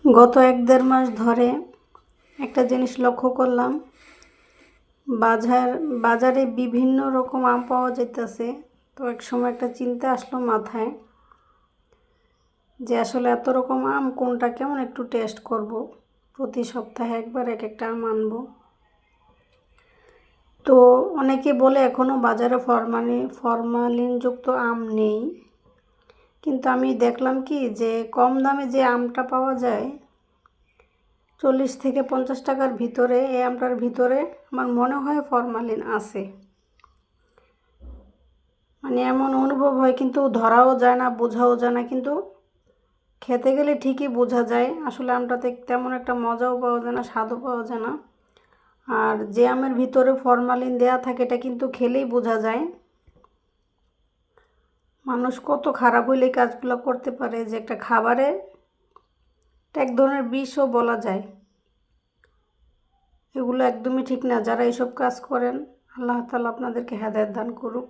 গত 1-1.5 মাস ধরে একটা জিনিস লক্ষ্য করলাম, বাজারে বিভিন্ন রকম আম পাওয়া যাইতেছে। তো এক সময় একটা চিন্তা আসলো মাথায় যে আসলে এত রকম আম কোনটা কেমন একটু টেস্ট করব। প্রতি সপ্তাহে একবার এক একটা আম আনবো। তো অনেকে বলে এখনও বাজারে ফরমালিনযুক্ত আম নেই, কিন্তু আমি দেখলাম কি যে কম দামে যে আমটা পাওয়া যায় 40 থেকে 50 টাকার ভিতরে, এই আমটার ভিতরে আমার মনে হয় ফরমালিন আছে। মানে এমন অনুভব হয়, কিন্তু ধরাও যায় না, বোঝাও যায় না, কিন্তু খেতে গেলে ঠিকই বোঝা যায়। আসলে আমটাতে তেমন একটা মজাও পাওয়া যায় না, স্বাদও পাওয়া যায় না। আর যে আমের ভিতরে ফরমালিন দেয়া থাকে এটা কিন্তু খেলেই বোঝা যায়। মানুষ কত খারাপ হইলে এই কাজগুলো করতে পারে, যে একটা খাবারে এক ধরনের বিষও বলা যায়। এগুলো একদমই ঠিক না। যারা এসব কাজ করেন, আল্লাহ তাআলা আপনাদেরকে হেদায়েত দান করুক।